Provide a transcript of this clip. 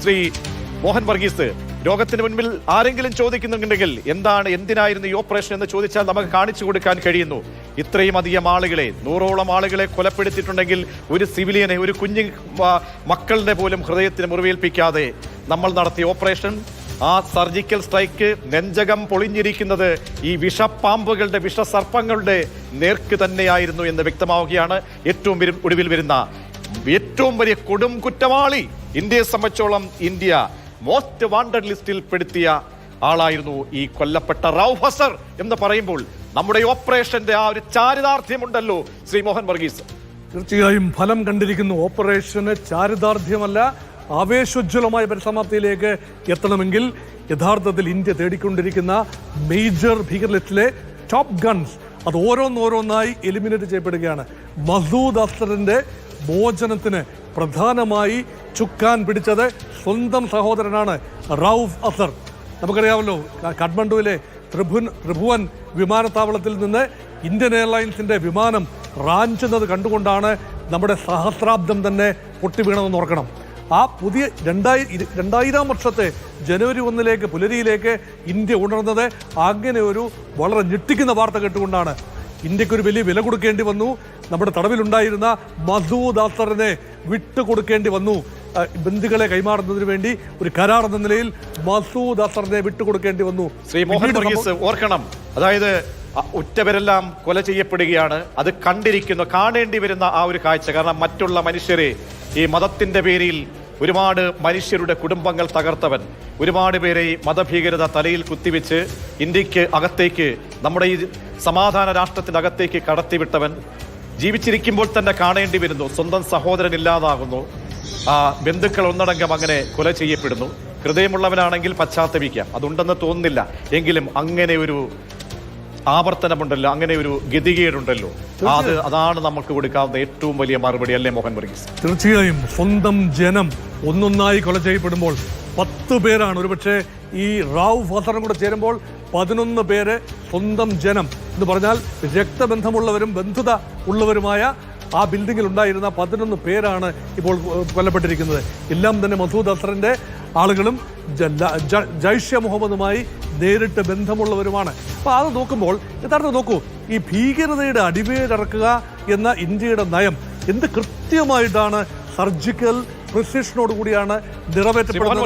ശ്രീ മോഹൻ വർഗീസ്, ലോകത്തിന് മുൻപിൽ ആരെങ്കിലും ചോദിക്കുന്നുണ്ടെങ്കിൽ എന്തിനായിരുന്നു ഈ ഓപ്പറേഷൻ എന്ന് ചോദിച്ചാൽ നമുക്ക് കാണിച്ചു കൊടുക്കാൻ കഴിയുന്നു. ഇത്രയും അധികം ആളുകളെ, 100ഓളം ആളുകളെ കൊലപ്പെടുത്തിയിട്ടുണ്ടെങ്കിൽ ഒരു സിവിലിയനെ, ഒരു കുഞ്ഞു മക്കളുടെ പോലും ഹൃദയത്തിന് മുറിവേൽപ്പിക്കാതെ നമ്മൾ നടത്തിയ ഓപ്പറേഷൻ, ആ സർജിക്കൽ സ്ട്രൈക്ക് നെഞ്ചകം പൊളിഞ്ഞിരിക്കുന്നത് ഈ വിഷപ്പാമ്പുകളുടെ, വിഷസർപ്പങ്ങളുടെ നേർക്ക് തന്നെയായിരുന്നു എന്ന് വ്യക്തമാവുകയാണ്. ഏറ്റവും ഒടുവിൽ വരുന്ന ഏറ്റവും വലിയ കൊടും കുറ്റവാളി, ഇന്ത്യയെ സംബന്ധിച്ചോളം ഇന്ത്യ മോസ്റ്റ് വാണ്ടഡ് ലിസ്റ്റിൽ പെടുത്തിയ ആളായിരുന്നു ഈ കൊല്ലപ്പെട്ട റൌഫ് അസർ എന്ന് പറയുമ്പോൾ നമ്മുടെ ഓപ്പറേഷന്റെ ആ ഒരു ചാരിതാർത്ഥ്യമുണ്ടല്ലോ ശ്രീ മോഹൻ വർഗീസ്. തീർച്ചയായും ഫലം കണ്ടിരിക്കുന്നു. ഓപ്പറേഷന് ചാരിതാർത്ഥ്യമല്ല, ആവേശോജ്വലമായ പരിസമാപ്തിയിലേക്ക് എത്തണമെങ്കിൽ യഥാർത്ഥത്തിൽ ഇന്ത്യ തേടിക്കൊണ്ടിരിക്കുന്ന മേജർ ഭീകര ലിസ്റ്റിലെ ടോപ്പ് ഗൺസ് അത് ഓരോന്നോരോന്നായി എലിമിനേറ്റ് ചെയ്യപ്പെടുകയാണ്. മസൂദ് അസറിന്റെ മോചനത്തിന് പ്രധാനമായി ചുക്കാൻ പിടിച്ചത് സ്വന്തം സഹോദരനാണ് റൌഫ് അസർ. നമുക്കറിയാമല്ലോ, കാഠ്മണ്ഡുവിലെ ത്രിഭുവൻ വിമാനത്താവളത്തിൽ നിന്ന് ഇന്ത്യൻ എയർലൈൻസിന്റെ വിമാനം റാഞ്ചുന്നത് കണ്ടുകൊണ്ടാണ് നമ്മുടെ സഹസ്രാബ്ദം തന്നെ പൊട്ടിവീണമെന്ന് ഓർക്കണം. ആ പുതിയ 2000 വർഷത്തെ ജനുവരി 1 പുലരിയിലേക്ക് ഇന്ത്യ ഉണർന്നത് അങ്ങനെ ഒരു വളരെ ഞെട്ടിക്കുന്ന വാർത്ത കേട്ടുകൊണ്ടാണ്. ഇന്ത്യക്കൊരു വലിയ വില കൊടുക്കേണ്ടി വന്നു. നമ്മുടെ തടവിലുണ്ടായിരുന്ന മസൂദ് അസറിനെ വിട്ടുകൊടുക്കേണ്ടി വന്നു. ബന്ദികളെ കൈമാറുന്നതിന് വേണ്ടി ഒരു കരാർ എന്ന നിലയിൽ മസൂദ് അസറിനെ വിട്ടുകൊടുക്കേണ്ടി വന്നു. ശ്രീ മോഹൻ വർഗീസ് ഓർക്കണം, അതായത് ഉറ്റവരെല്ലാം കൊല ചെയ്യപ്പെടുകയാണ്. അത് കാണേണ്ടി വരുന്ന ആ ഒരു കാഴ്ച. കാരണം മറ്റുള്ള മനുഷ്യരെ ഈ മതത്തിന്റെ പേരിൽ ഒരുപാട് മനുഷ്യരുടെ കുടുംബങ്ങൾ തകർത്തവൻ, ഒരുപാട് പേരെ മതഭീകരത തലയിൽ കുത്തിവെച്ച് ഇന്ത്യക്ക് അകത്തേക്ക്, നമ്മുടെ ഈ സമാധാന രാഷ്ട്രത്തിന്റെ അകത്തേക്ക് കടത്തിവിട്ടവൻ ജീവിച്ചിരിക്കുമ്പോൾ തന്നെ കാണേണ്ടി വരുന്നു. സ്വന്തം സഹോദരൻ ഇല്ലാതാകുന്നു, ബന്ധുക്കൾ ഒന്നടങ്കം അങ്ങനെ കൊല ചെയ്യപ്പെടുന്നു. ഹൃദയമുള്ളവനാണെങ്കിൽ പശ്ചാത്തപിക്കാം, അതുണ്ടെന്ന് തോന്നുന്നില്ല. എങ്കിലും അങ്ങനെ ഒരു ആവർത്തനമുണ്ടല്ലോ, അങ്ങനെ ഒരു ഗതികേടുണ്ടല്ലോ, അതാണ് നമുക്ക് കൊടുക്കാവുന്ന ഏറ്റവും വലിയ മറുപടി, അല്ലേ മോഹൻ വർഗീസ്? തീർച്ചയായും സ്വന്തം ജനം ഒന്നൊന്നായി കൊല ചെയ്യപ്പെടുമ്പോൾ 10 പേരാണ്. ഒരുപക്ഷെ ഈ റൌഫ് അസറും കൂടെ ചേരുമ്പോൾ 11 പേര് സ്വന്തം ജനം എന്ന് പറഞ്ഞാൽ രക്തബന്ധമുള്ളവരും ബന്ധുത ഉള്ളവരുമായ ആ ബിൽഡിങ്ങിൽ ഉണ്ടായിരുന്ന 11 പേരാണ് ഇപ്പോൾ കൊല്ലപ്പെട്ടിരിക്കുന്നത്. എല്ലാം തന്നെ മസൂദ് അസറിന്റെ ആളുകളും ജയ്ഷെ മുഹമ്മദുമായി നേരിട്ട് ബന്ധമുള്ളവരുമാണ്. അപ്പോൾ അത് നോക്കുമ്പോൾ യഥാർത്ഥം നോക്കൂ, ഈ ഭീകരതയുടെ അടിവേരറക്കുക എന്ന ഇന്ത്യയുടെ നയം എന്ത് കൃത്യമായിട്ടാണ് സർജിക്കൽ പ്രിസിഷനോട് കൂടിയാണ് നിറവേറ്റപ്പെടുന്നത്.